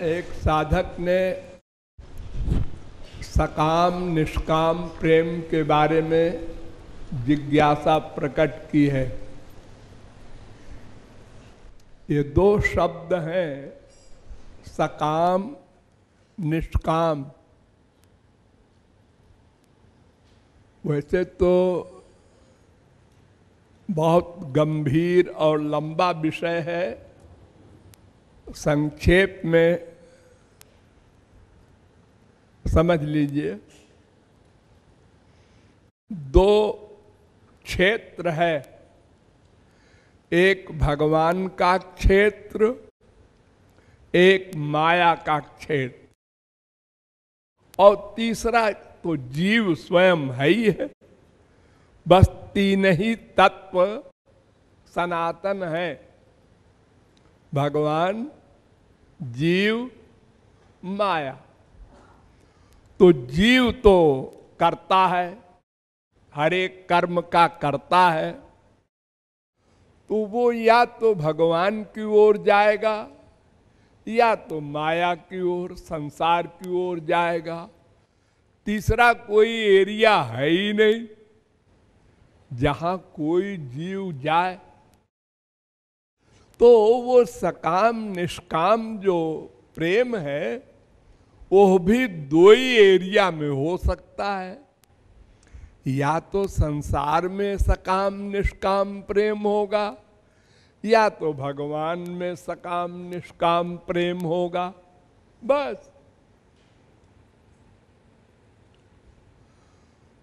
एक साधक ने सकाम निष्काम प्रेम के बारे में जिज्ञासा प्रकट की है। ये दो शब्द हैं, सकाम निष्काम। वैसे तो बहुत गंभीर और लंबा विषय है, संक्षेप में समझ लीजिए। दो क्षेत्र है, एक भगवान का क्षेत्र, एक माया का क्षेत्र, और तीसरा तो जीव स्वयं है ही है। बस तीन ही तत्व सनातन है, भगवान, जीव, माया। तो जीव तो करता है, हर एक कर्म का करता है, तो वो या तो भगवान की ओर जाएगा या तो माया की ओर, संसार की ओर जाएगा। तीसरा कोई एरिया है ही नहीं जहां कोई जीव जाए। तो वो सकाम निष्काम जो प्रेम है वो भी दो ही एरिया में हो सकता है। या तो संसार में सकाम निष्काम प्रेम होगा या तो भगवान में सकाम निष्काम प्रेम होगा, बस।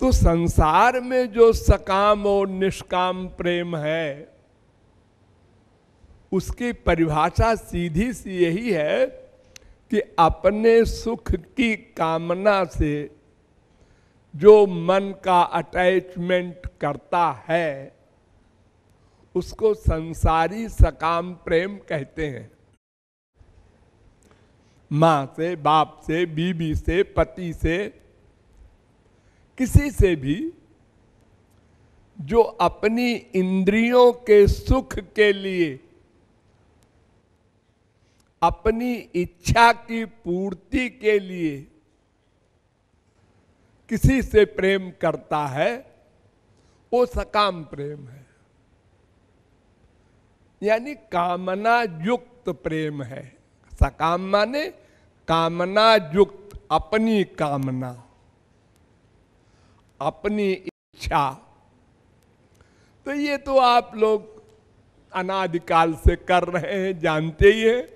तो संसार में जो सकाम और निष्काम प्रेम है उसकी परिभाषा सीधी सी यही है कि अपने सुख की कामना से जो मन का अटैचमेंट करता है उसको संसारी सकाम प्रेम कहते हैं। मां से, बाप से, बीवी से, पति से, किसी से भी जो अपनी इंद्रियों के सुख के लिए, अपनी इच्छा की पूर्ति के लिए किसी से प्रेम करता है वो सकाम प्रेम है, यानी कामना युक्त प्रेम है। सकाम माने कामना युक्त, अपनी कामना, अपनी इच्छा। तो ये तो आप लोग अनादिकाल से कर रहे हैं, जानते ही हैं।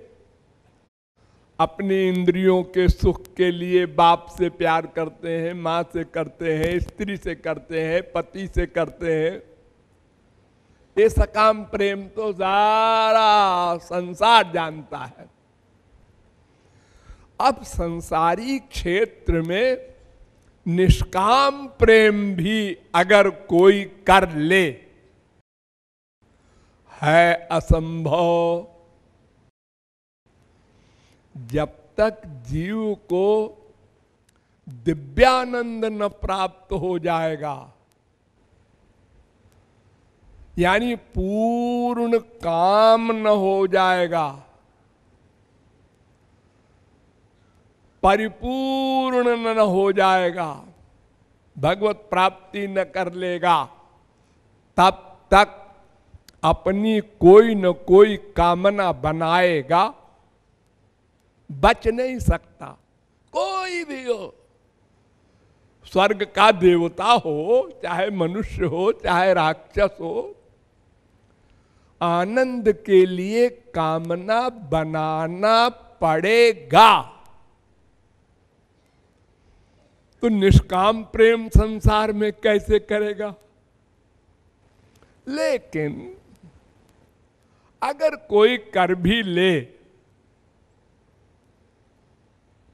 अपनी इंद्रियों के सुख के लिए बाप से प्यार करते हैं, माँ से करते हैं, स्त्री से करते हैं, पति से करते हैं। ये सकाम प्रेम तो सारा संसार जानता है। अब संसारी क्षेत्र में निष्काम प्रेम भी अगर कोई कर ले है असंभव। जब तक जीव को दिव्यानंद न प्राप्त हो जाएगा, यानी पूर्ण काम न हो जाएगा, परिपूर्ण न हो जाएगा, भगवत प्राप्ति न कर लेगा, तब तक अपनी कोई न कोई कामना बनाएगा, बच नहीं सकता। कोई भी हो, स्वर्ग का देवता हो, चाहे मनुष्य हो, चाहे राक्षस हो, आनंद के लिए कामना बनाना पड़ेगा। तो निष्काम प्रेम संसार में कैसे करेगा? लेकिन अगर कोई कर भी ले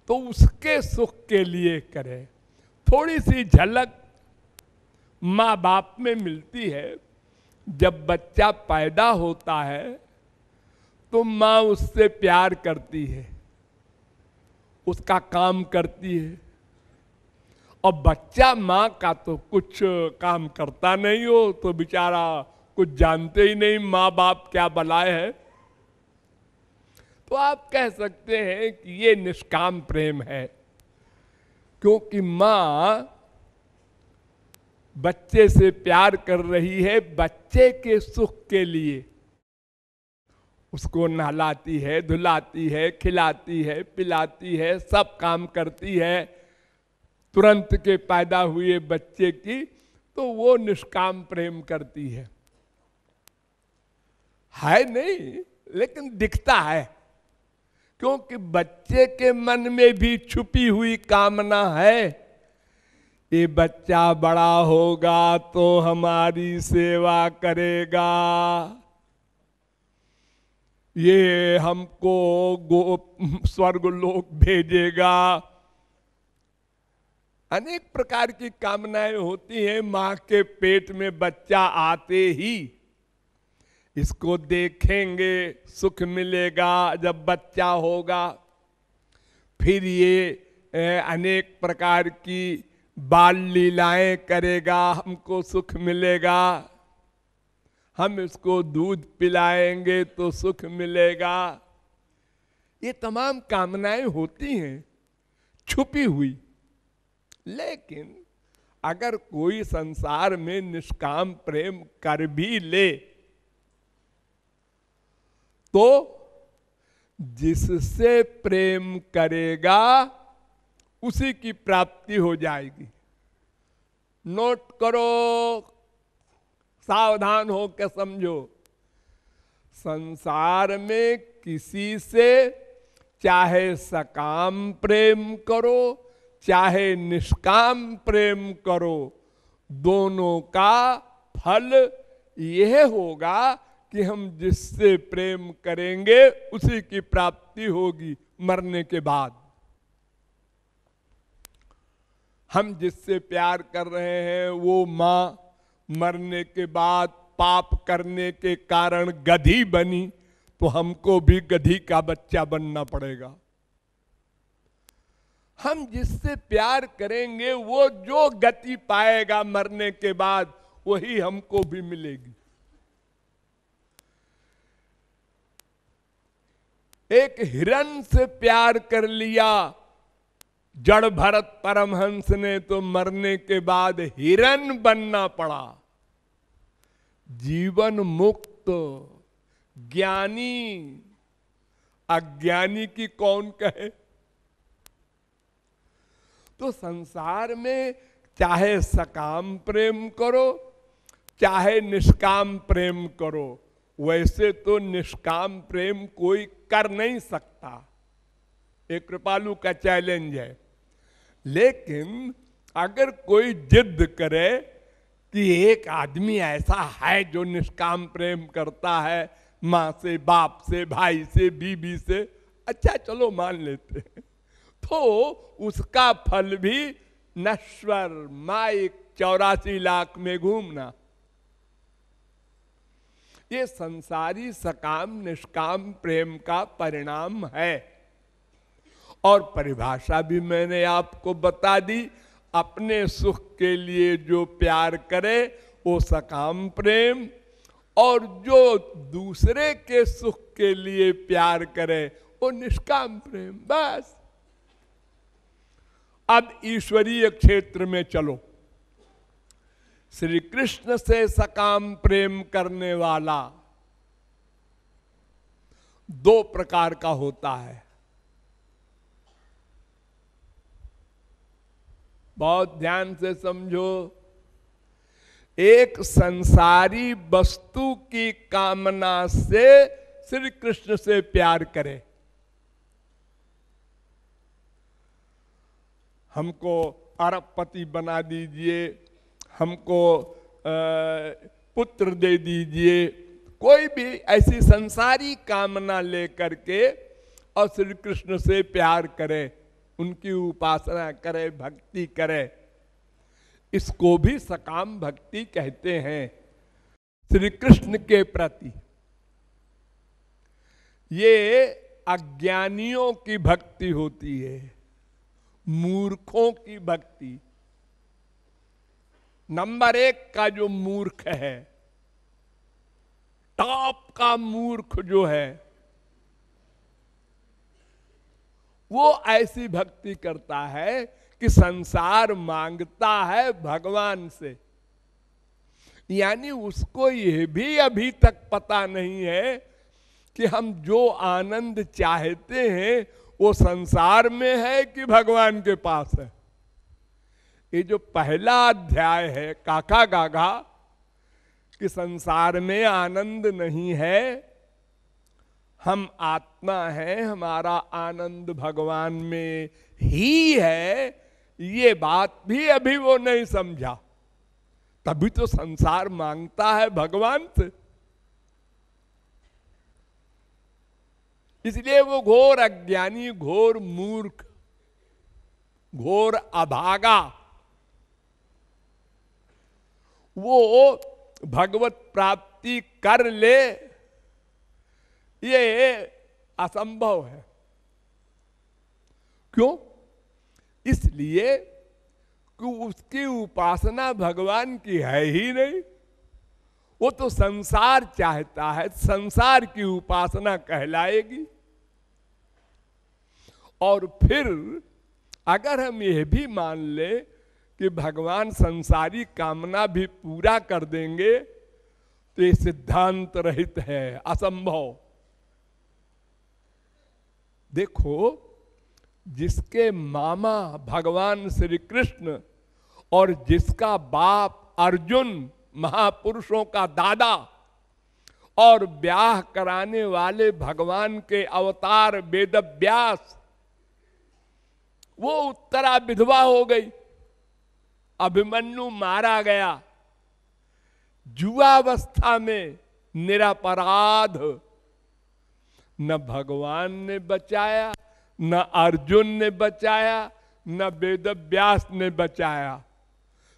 तो उसके सुख के लिए करे। थोड़ी सी झलक माँ बाप में मिलती है। जब बच्चा पैदा होता है तो माँ उससे प्यार करती है, उसका काम करती है, और बच्चा माँ का तो कुछ काम करता नहीं हो तो बेचारा कुछ जानते ही नहीं माँ बाप क्या बलाए है। तो आप कह सकते हैं कि ये निष्काम प्रेम है, क्योंकि मां बच्चे से प्यार कर रही है बच्चे के सुख के लिए। उसको नहलाती है, धुलाती है, खिलाती है, पिलाती है, सब काम करती है तुरंत के पैदा हुए बच्चे की, तो वो निष्काम प्रेम करती है नहीं, लेकिन दिखता है, क्योंकि बच्चे के मन में भी छुपी हुई कामना है, ये बच्चा बड़ा होगा तो हमारी सेवा करेगा, ये हमको स्वर्ग लोक भेजेगा। अनेक प्रकार की कामनाएं होती हैं मां के पेट में बच्चा आते ही। इसको देखेंगे सुख मिलेगा जब बच्चा होगा, फिर ये अनेक प्रकार की बाल लीलाएं करेगा, हमको सुख मिलेगा, हम इसको दूध पिलाएंगे तो सुख मिलेगा। ये तमाम कामनाएं होती हैं छुपी हुई। लेकिन अगर कोई संसार में निष्काम प्रेम कर भी ले तो जिससे प्रेम करेगा उसी की प्राप्ति हो जाएगी। नोट करो, सावधान हो के समझो। संसार में किसी से चाहे सकाम प्रेम करो चाहे निष्काम प्रेम करो, दोनों का फल यह होगा कि हम जिससे प्रेम करेंगे उसी की प्राप्ति होगी मरने के बाद। हम जिससे प्यार कर रहे हैं वो मां मरने के बाद पाप करने के कारण गधी बनी, तो हमको भी गधी का बच्चा बनना पड़ेगा। हम जिससे प्यार करेंगे वो जो गति पाएगा मरने के बाद वही हमको भी मिलेगी। एक हिरण से प्यार कर लिया जड़ भरत परमहंस ने, तो मरने के बाद हिरण बनना पड़ा। जीवन मुक्त ज्ञानी अज्ञानी की कौन कहे। तो संसार में चाहे सकाम प्रेम करो चाहे निष्काम प्रेम करो, वैसे तो निष्काम प्रेम कोई कर नहीं सकता, एक कृपालु का चैलेंज है। लेकिन अगर कोई जिद करे कि एक आदमी ऐसा है जो निष्काम प्रेम करता है माँ से, बाप से, भाई से, बीबी से, अच्छा चलो मान लेते हैं, तो उसका फल भी नश्वर माइक 84 लाख में घूमना। ये संसारी सकाम निष्काम प्रेम का परिणाम है। और परिभाषा भी मैंने आपको बता दी, अपने सुख के लिए जो प्यार करे वो सकाम प्रेम, और जो दूसरे के सुख के लिए प्यार करे वो निष्काम प्रेम। बस अब ईश्वरीय क्षेत्र में चलो। श्री कृष्ण से सकाम प्रेम करने वाला दो प्रकार का होता है। बहुत ध्यान से समझो। एक संसारी वस्तु की कामना से श्री कृष्ण से प्यार करे। हमको अरबपति बना दीजिए, हमको पुत्र दे दीजिए, कोई भी ऐसी संसारी कामना लेकर के और श्री कृष्ण से प्यार करे, उनकी उपासना करे, भक्ति करे, इसको भी सकाम भक्ति कहते हैं श्री कृष्ण के प्रति। ये अज्ञानियों की भक्ति होती है, मूर्खों की भक्ति। नंबर 1 का जो मूर्ख है, टॉप का मूर्ख जो है, वो ऐसी भक्ति करता है कि संसार मांगता है भगवान से। यानी उसको यह भी अभी तक पता नहीं है कि हम जो आनंद चाहते हैं वो संसार में है कि भगवान के पास है। ये जो पहला अध्याय है काका गागा कि संसार में आनंद नहीं है, हम आत्मा है, हमारा आनंद भगवान में ही है, ये बात भी अभी वो नहीं समझा। तभी तो संसार मांगता है भगवान से। इसलिए वो घोर अज्ञानी, घोर मूर्ख, घोर अभागा वो भगवत प्राप्ति कर ले, ये असंभव है। क्यों? इसलिए कि उसकी उपासना भगवान की है ही नहीं। वो तो संसार चाहता है, संसार की उपासना कहलाएगी। और फिर अगर हम यह भी मान ले कि भगवान संसारी कामना भी पूरा कर देंगे तो ये सिद्धांत रहित है, असंभव। देखो, जिसके मामा भगवान श्री कृष्ण और जिसका बाप अर्जुन, महापुरुषों का दादा, और ब्याह कराने वाले भगवान के अवतार वेद व्यास, वो उत्तरा विधवा हो गई, अभिमन्यु मारा गया, जुआवस्था में निरपराध। न भगवान ने बचाया, न अर्जुन ने बचाया, न वेद व्यास ने बचाया।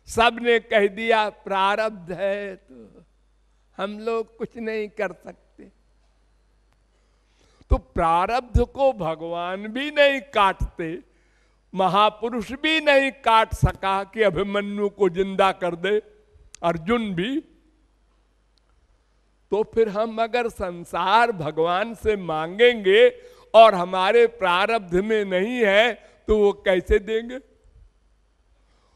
सबने कह दिया प्रारब्ध है तो हम लोग कुछ नहीं कर सकते। तो प्रारब्ध को भगवान भी नहीं काटते, महापुरुष भी नहीं काट सका कि अभिमन्यु को जिंदा कर दे, अर्जुन भी। तो फिर हम अगर संसार भगवान से मांगेंगे और हमारे प्रारब्ध में नहीं है तो वो कैसे देंगे?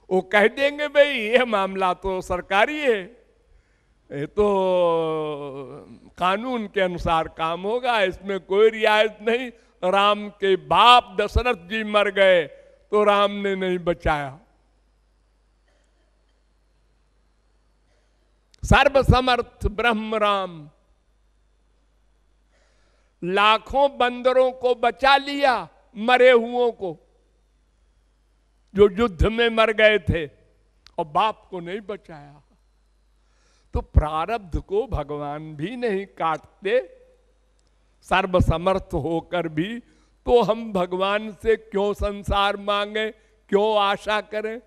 वो कह देंगे भाई ये मामला तो सरकारी है, ये तो कानून के अनुसार काम होगा, इसमें कोई रियायत नहीं। राम के बाप दशरथ जी मर गए तो राम ने नहीं बचाया। सर्वसमर्थ ब्रह्म राम लाखों बंदरों को बचा लिया, मरे हुओं को जो युद्ध में मर गए थे, और बाप को नहीं बचाया। तो प्रारब्ध को भगवान भी नहीं काटते, सर्वसमर्थ होकर भी। तो हम भगवान से क्यों संसार मांगे, क्यों आशा करें?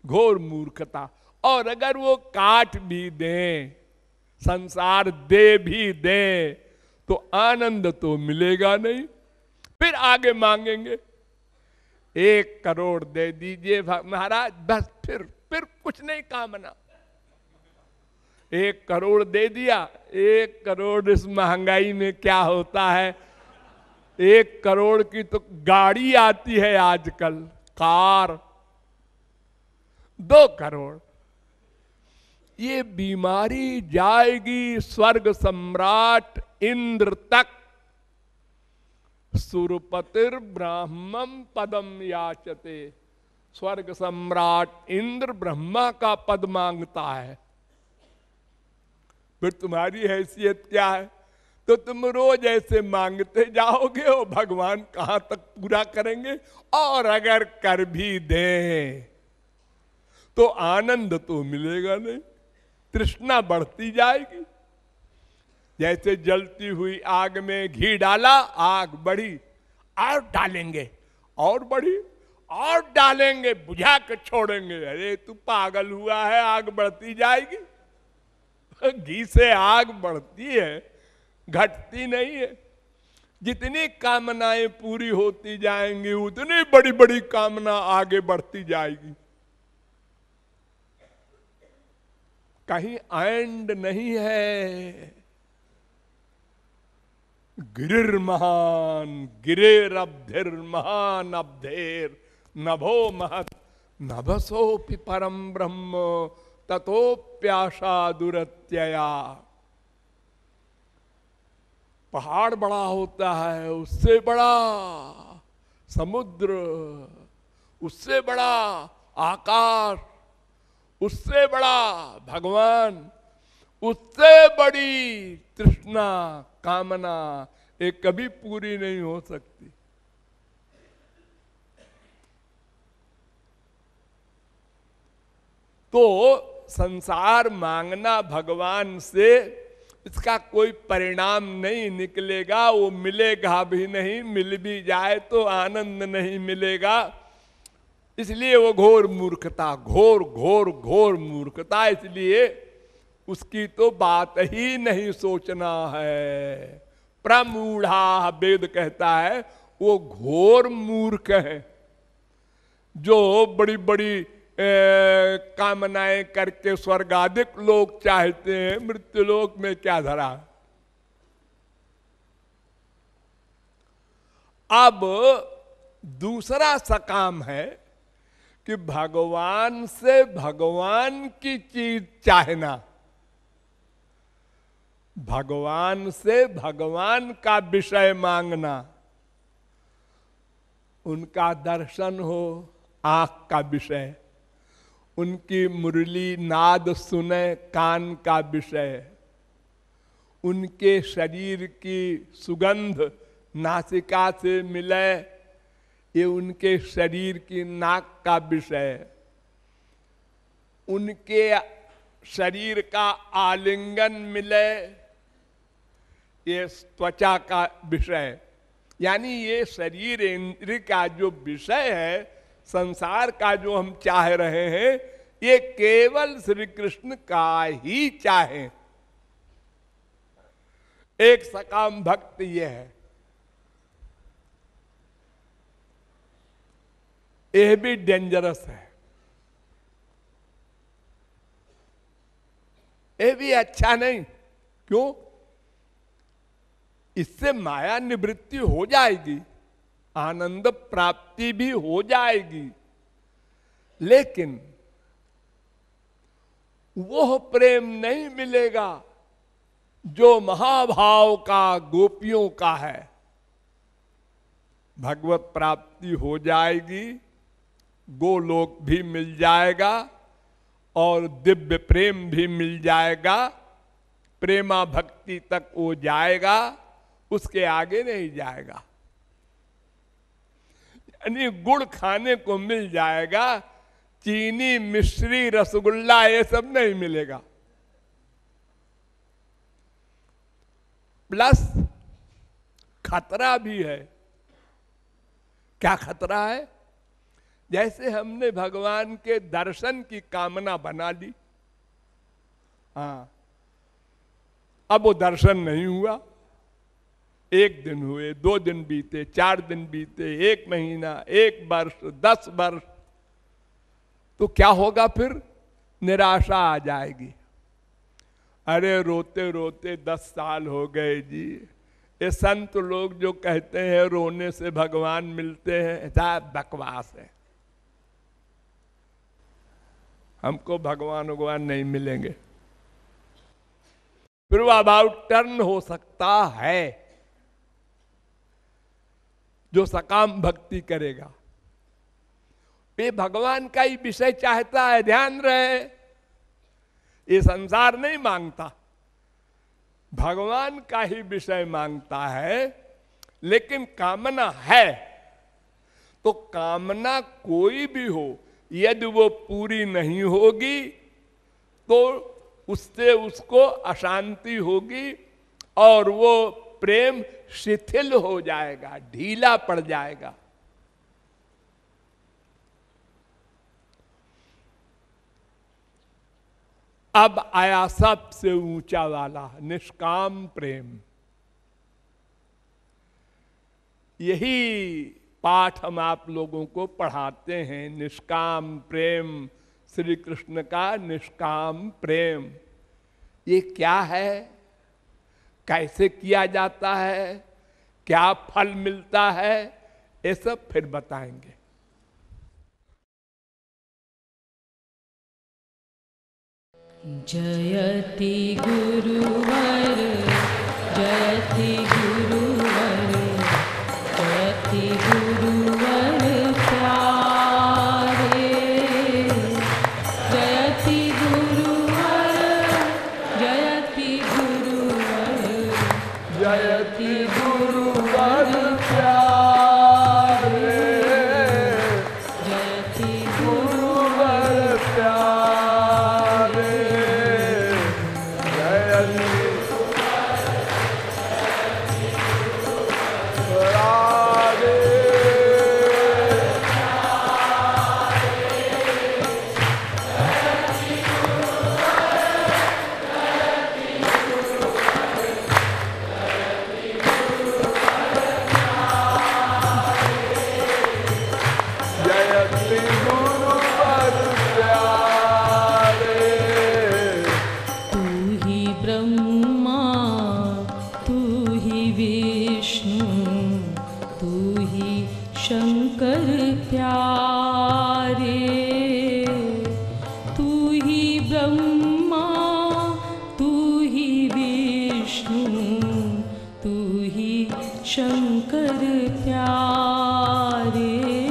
घोर मूर्खता। और अगर वो काट भी दें, संसार दे भी दें, तो आनंद तो मिलेगा नहीं। फिर आगे मांगेंगे 1 करोड़ दे दीजिए महाराज, बस फिर कुछ नहीं कामना। 1 करोड़ दे दिया, 1 करोड़ इस महंगाई में क्या होता है? 1 करोड़ की तो गाड़ी आती है आजकल, कार। 2 करोड़, ये बीमारी जाएगी स्वर्ग सम्राट इंद्र तक। सुरपतिर ब्राह्मम पदम याचते। स्वर्ग सम्राट इंद्र ब्रह्मा का पद मांगता है। फिर तुम्हारी हैसियत क्या है? तो तुम रोज ऐसे मांगते जाओगे, और भगवान कहां तक पूरा करेंगे? और अगर कर भी दें तो आनंद तो मिलेगा नहीं, तृष्णा बढ़ती जाएगी। जैसे जलती हुई आग में घी डाला, आग बढ़ी, और डालेंगे, और बढ़ी, और डालेंगे, बुझा के छोड़ेंगे। अरे तू पागल हुआ है, आग बढ़ती जाएगी। घी से आग बढ़ती है, घटती नहीं है। जितनी कामनाएं पूरी होती जाएंगी, उतनी बड़ी बड़ी कामना आगे बढ़ती जाएगी। कहीं एंड नहीं है। गिरिर्महान गिरेरब्धिर्महान अब्धेर नभो महत नभसोपि परम ब्रह्म ततोप्याशा दुरत्यया। पहाड़ बड़ा होता है, उससे बड़ा समुद्र, उससे बड़ा आकाश, उससे बड़ा भगवान, उससे बड़ी तृष्णा कामना ये कभी पूरी नहीं हो सकती। तो संसार मांगना भगवान से, इसका कोई परिणाम नहीं निकलेगा, वो मिलेगा भी नहीं, मिल भी जाए तो आनंद नहीं मिलेगा। इसलिए वो घोर मूर्खता, घोर घोर घोर मूर्खता, इसलिए उसकी तो बात ही नहीं सोचना है। प्रमूढ़ा वेद कहता है वो घोर मूर्ख है, जो बड़ी बड़ी कामनाएं करके स्वर्गाधिक लोग चाहते हैं, मृत्युलोक में क्या धरा। अब दूसरा सकाम है कि भगवान से भगवान की चीज चाहना, भगवान से भगवान का विषय मांगना, उनका दर्शन हो आंख का विषय, उनकी मुरली नाद सुने कान का विषय, उनके शरीर की सुगंध नासिका से मिले ये उनके शरीर की नाक का विषय, उनके शरीर का आलिंगन मिले ये त्वचा का विषय। यानी ये शरीर इंद्रिय का जो विषय है, संसार का जो हम चाह रहे हैं, ये केवल श्री कृष्ण का ही चाहे। एक सकाम भक्त ये है। यह भी डेंजरस है, यह भी अच्छा नहीं। क्यों? इससे माया निवृत्ति हो जाएगी, आनंद प्राप्ति भी हो जाएगी, लेकिन वो प्रेम नहीं मिलेगा जो महाभाव का गोपियों का है। भगवत प्राप्ति हो जाएगी, गोलोक भी मिल जाएगा और दिव्य प्रेम भी मिल जाएगा, प्रेमा भक्ति तक वो जाएगा, उसके आगे नहीं जाएगा। यानी गुड़ खाने को मिल जाएगा, चीनी मिश्री रसगुल्ला ये सब नहीं मिलेगा। प्लस खतरा भी है। क्या खतरा है? जैसे हमने भगवान के दर्शन की कामना बना ली, हाँ, अब वो दर्शन नहीं हुआ। 1 दिन हुए, 2 दिन बीते, 4 दिन बीते, 1 महीना, 1 वर्ष, 10 वर्ष, तो क्या होगा फिर? निराशा आ जाएगी। अरे रोते रोते 10 साल हो गए जी। ये संत लोग जो कहते हैं रोने से भगवान मिलते हैं, ऐसा बकवास है। हमको भगवान नहीं मिलेंगे। फिर वो अबाउट टर्न हो सकता है जो सकाम भक्ति करेगा। ये भगवान का ही विषय चाहता है, ध्यान रहे। ये संसार नहीं मांगता, भगवान का ही विषय मांगता है। लेकिन कामना है तो कामना कोई भी हो, यदि वो पूरी नहीं होगी तो उससे उसको अशांति होगी और वो प्रेम शिथिल हो जाएगा, ढीला पड़ जाएगा। अब आया सबसे ऊंचा वाला निष्काम प्रेम। यही पाठ हम आप लोगों को पढ़ाते हैं, निष्काम प्रेम, श्री कृष्ण का निष्काम प्रेम। ये क्या है, कैसे किया जाता है, क्या फल मिलता है, ये सब फिर बताएंगे। जयति गुरुवर, जयति गुरुवर, जयति गुरुवर प्यारे, जयति गुरुवर, जयति गुरुवर, जयति गुरुवर प्यारे, जयति गुरुवर प्यारे, शंकर प्यारे, तू ही ब्रह्मा, तू ही विष्णु, तू ही शंकर प्यारे।